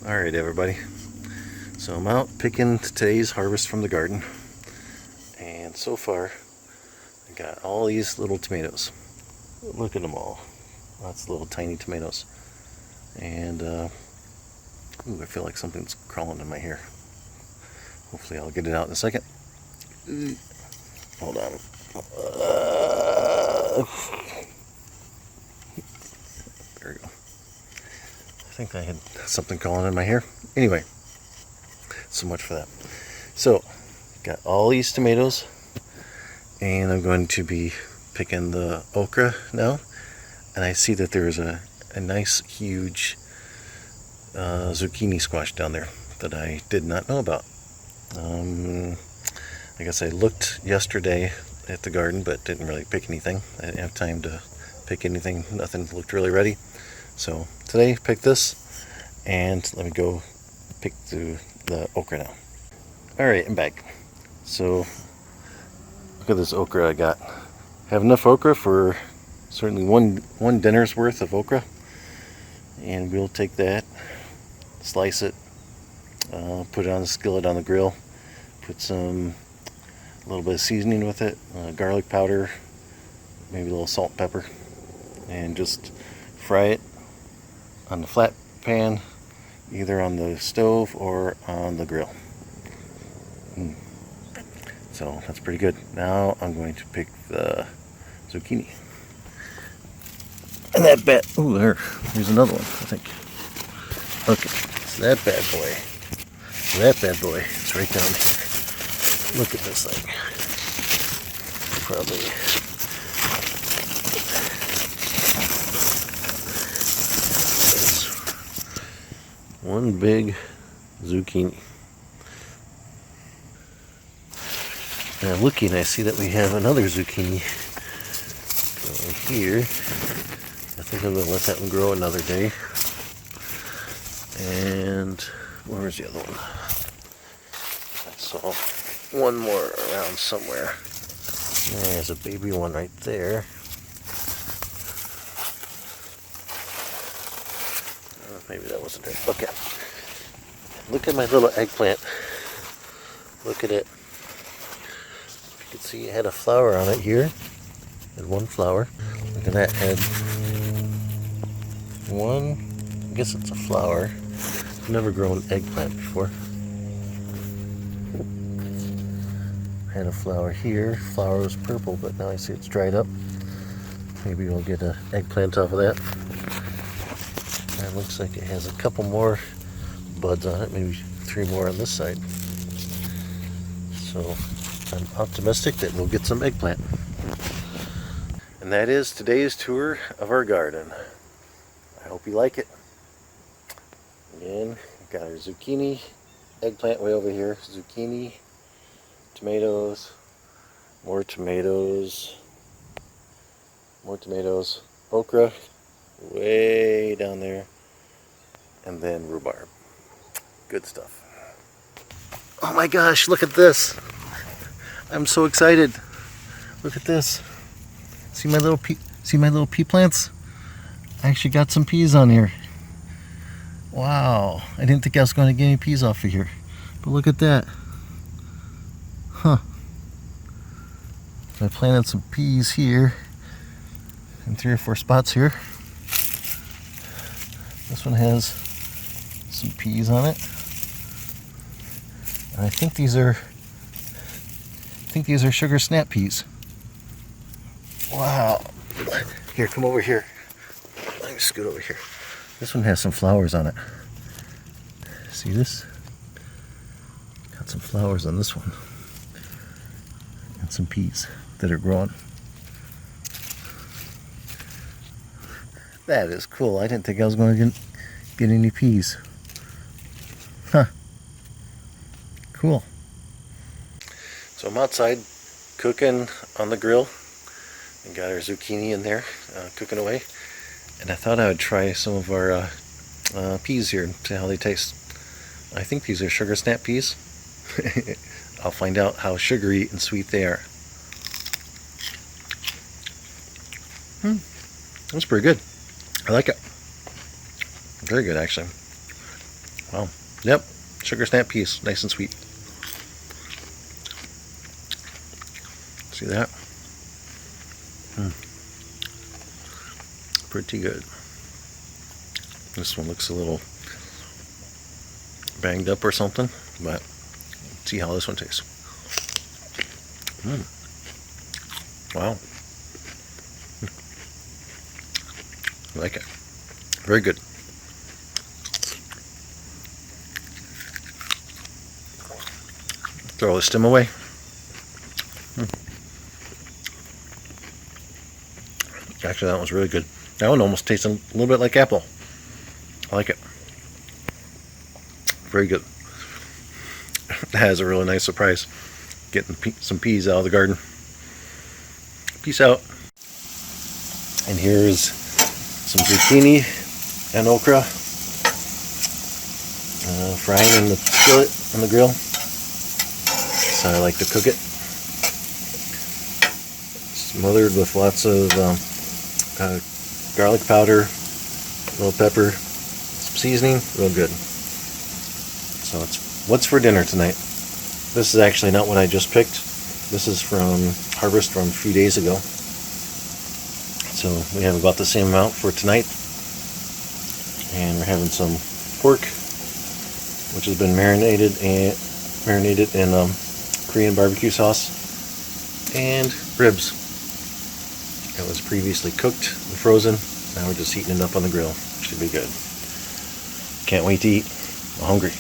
Alright everybody, so I'm out picking today's harvest from the garden, and so far I got all these little tomatoes. Look at them all, lots of little tiny tomatoes. And ooh, I feel like something's crawling in my hair. Hopefully I'll get it out in a second. Hold on. There we go. I think I had something crawling in my hair. Anyway, so much for that. So, got all these tomatoes, and I'm going to be picking the okra now. And I see that there's a nice, huge zucchini squash down there that I did not know about. I guess I looked yesterday at the garden, but didn't really pick anything. I didn't have time to pick anything. Nothing looked really ready. So today, pick this, and let me go pick through the okra now. Alright, I'm back. So, look at this okra I got. Have enough okra for certainly one dinner's worth of okra. And we'll take that, slice it, put it on the skillet on the grill, put a little bit of seasoning with it, garlic powder, maybe a little salt and pepper, and just fry it on the flat pan, either on the stove or on the grill. So that's pretty good. Now I'm going to pick the zucchini. And that there's another one, I think. Okay, so that bad boy is right down here. Look at this thing. Probably one big zucchini. Now looking, I see that we have another zucchini going here. I think I'm going to let that one grow another day. And where's the other one? I saw one more around somewhere. There's a baby one right there. Maybe that wasn't there. Okay. Look at my little eggplant. Look at it. You can see it had a flower on it here. It had one flower. Look at that head. One, I guess it's a flower. I've never grown eggplant before. Had a flower here. Flower was purple, but now I see it's dried up. Maybe we'll get an eggplant off of that. That looks like it has a couple more buds on it, maybe 3 more on this side. So I'm optimistic that we'll get some eggplant. And that is today's tour of our garden. I hope you like it. Again, we've got our zucchini, eggplant way over here, zucchini, tomatoes, more tomatoes, okra way down there, and then rhubarb. Good stuff. Oh my gosh, look at this. I'm so excited. Look at this. See my little pea plants? I actually got some peas on here. Wow, I didn't think I was going to get any peas off of here. But look at that. Huh. I planted some peas here in 3 or 4 spots here. This one has some peas on it. And I think these are sugar snap peas. Wow. Here, come over here. Let me scoot over here. This one has some flowers on it. See this? Got some flowers on this one. And some peas that are growing. That is cool. I didn't think I was going to get any peas. Huh. Cool. So I'm outside cooking on the grill. And got our zucchini in there, cooking away. And I thought I would try some of our peas here and see how they taste. I think these are sugar snap peas. I'll find out how sugary and sweet they are. That's pretty good. I like it. Very good, actually. Wow. Yep. Sugar snap peas. Nice and sweet. See that? Pretty good. This one looks a little banged up or something, but let's see how this one tastes. Wow. I like it. Very good. Throw the stem away. Actually, that one's really good. That one almost tastes a little bit like apple. I like it. Very good. That is a really nice surprise. Getting some peas out of the garden. Peace out. And here's some zucchini and okra. Frying in the skillet on the grill. That's how I like to cook it. Smothered with lots of garlic powder, a little pepper, some seasoning, real good. So it's what's for dinner tonight. This is actually not what I just picked. This is from harvest from a few days ago. So we have about the same amount for tonight. And we're having some pork, which has been marinated in Korean barbecue sauce, and ribs. It was previously cooked and frozen. Now we're just heating it up on the grill. Should be good. Can't wait to eat. I'm hungry.